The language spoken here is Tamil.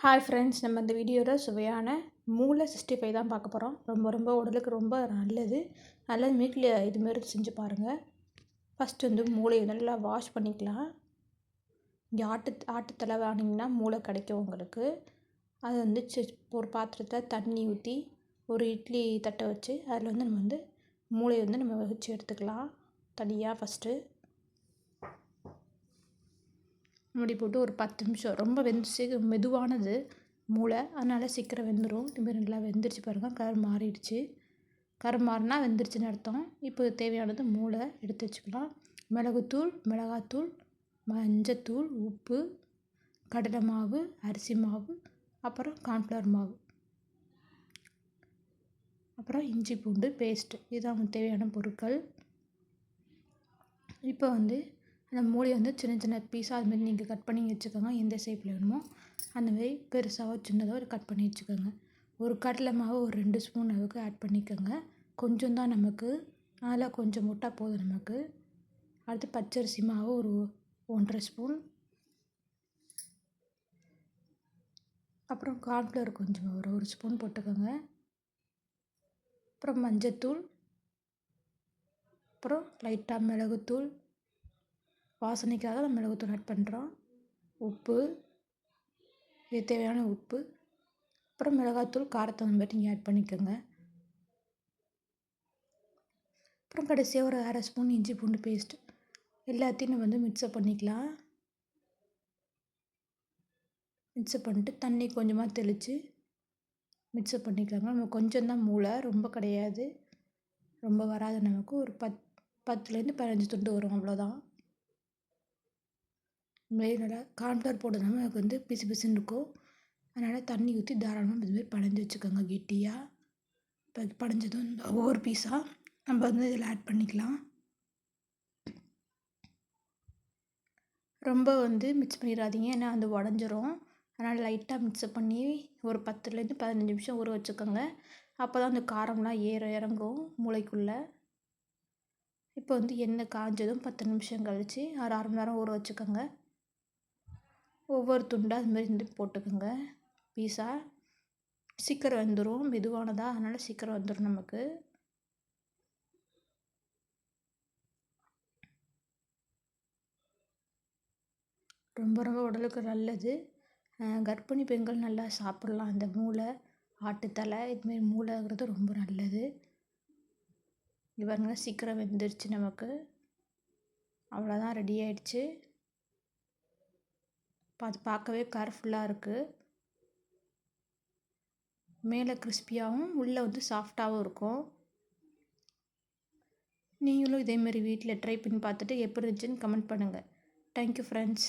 ஹாய் ஃப்ரெண்ட்ஸ், நம்ம இந்த வீடியோவில் சுவையான மூளை 65 தான் பார்க்க போகிறோம். ரொம்ப உடலுக்கு ரொம்ப நல்லது. வீட்டில் இதுமாரி செஞ்சு பாருங்கள். ஃபஸ்ட்டு வந்து மூளையை நல்லா வாஷ் பண்ணிக்கலாம். இங்கே ஆட்டுத்தலை வாங்கினீங்கன்னா மூளை கிடைக்கும் உங்களுக்கு. அதை வந்து ஒரு பாத்திரத்தில் தண்ணி ஊற்றி ஒரு இட்லி தட்டை வச்சு அதில் வந்து நம்ம மூளையை நம்ம வச்சு எடுத்துக்கலாம். தனியாக ஃபஸ்ட்டு மூடி போட்டு ஒரு 10 நிமிஷம் ரொம்ப மெதுவானது மூளை, அதனால் சீக்கிரம் வெந்துடும். இதுமாரி நல்லா வெந்துருச்சு பாருங்கள். கலர் மாறிடுச்சு. கலர் மாறினா வெந்துருச்சுன்னு அர்த்தம். இப்போ தேவையானது மூளை எடுத்து வச்சுக்கலாம். மிளகுத்தூள், மிளகாத்தூள், மஞ்சத்தூள், உப்பு, கடலை மாவு, அரிசி மாவு, அப்புறம் கார்ன்ஃப்ளவர் மாவு, அப்புறம் இஞ்சி பூண்டு பேஸ்ட்டு. இதுதான் தேவையான பொருட்கள். இப்போ அந்த மூளையை சின்ன சின்ன பீஸாக அதுமாரி நீங்கள் கட் பண்ணி வச்சுக்கோங்க. எந்த ஷேப்பில் வேணுமோ அந்தமாரி பெருசாகவோ சின்னதாக கட் பண்ணி வச்சுக்கோங்க. ஒரு கடலை மாவு ஒரு 2 ஸ்பூன் அளவுக்கு ஆட் பண்ணிக்கோங்க. கொஞ்சம் தான் நமக்கு, அதில் கொஞ்சம் முட்டால் போதும் நமக்கு. அடுத்து பச்சரிசி மாவு ஒரு 1.5 ஸ்பூன், அப்புறம் கார்ன்ஃப்ளவர் கொஞ்சம் ஒரு 1 ஸ்பூன் போட்டுக்கோங்க. அப்புறம் மஞ்சத்தூள், அப்புறம் லைட்டாக மிளகுத்தூள், வாசனைக்காக நம்ம மிளகுத்தூள் ஆட் பண்ணுறோம். உப்பு, இது தேவையான உப்பு, அப்புறம் மிளகாத்தூள் காரத்தை வந்துட்டு நீங்கள் ஆட் பண்ணிக்கோங்க. அப்புறம் கடைசியாக ஒரு 1/2 ஸ்பூன் இஞ்சி பூண்டு பேஸ்ட்டு. எல்லாத்தையும் நம்ம மிக்ஸ்அப் பண்ணிக்கலாம். மிக்ஸ்அப் பண்ணிட்டு தண்ணி கொஞ்சமாக தெளித்து மிக்ஸ்அப் பண்ணிக்கோங்க. நம்ம கொஞ்சம் தான் மூளை, ரொம்ப கிடையாது, ரொம்ப வராது நமக்கு. ஒரு 10லேருந்து 15 துண்டு வரும், அவ்வளோதான். நல்லா கார்ன்ஃப்ளவர் போட்டதுனால நமக்கு பிசு பிசுன்னு இருக்கும். அதனால் தண்ணி ஊற்றி தாராளமாக இதுமாரி படைஞ்சி வச்சுக்கோங்க கெட்டியாக. இப்போ படைஞ்சதும் ஒவ்வொரு பீஸாக நம்ம இதில் ஆட் பண்ணிக்கலாம். ரொம்ப மிக்ஸ் பண்ணிடாதீங்க, ஏன்னா உடஞ்சிரும். அதனால் லைட்டாக மிக்ஸ்அப் பண்ணி ஒரு 10லேருந்து 15 நிமிஷம் ஊற வச்சுக்கோங்க. அப்போ தான் அந்த காரம்லாம் இறங்கும் மூளைக்குள்ளே. இப்போ எண்ணெய் காஞ்சதும் 10 நிமிஷம் கழித்து ஒரு 1/2 மணி நேரம் ஊற வச்சுக்கோங்க. ஒவ்வொரு துண்டாக அதுமாரி போட்டுக்கோங்க. பீஸா சீக்கிரம் வெந்துடும், மெதுவானதாக, அதனால் சீக்கிரம் வந்துடும் நமக்கு. ரொம்ப உடலுக்கு நல்லது. கர்ப்பிணி பெண்கள் நல்லா சாப்பிட்லாம். அந்த மூளை, ஆட்டுத்தலை, இதுமாரி மூளைங்கிறது ரொம்ப நல்லது. இவங்க சீக்கிரம் வெந்துருச்சு நமக்கு. அவ்வளோதான், ரெடி ஆகிடுச்சு. அது பார்க்கவே கலர்ஃபுல்லாக இருக்குது. மேலே கிறிஸ்பியாகவும் உள்ளே சாஃப்டாகவும் இருக்கும். நீங்களும் இதேமாரி வீட்டில் ட்ரை பண்ணி பார்த்துட்டு எப்படி இருந்துச்சுன்னு கமெண்ட் பண்ணுங்கள். Thank you friends.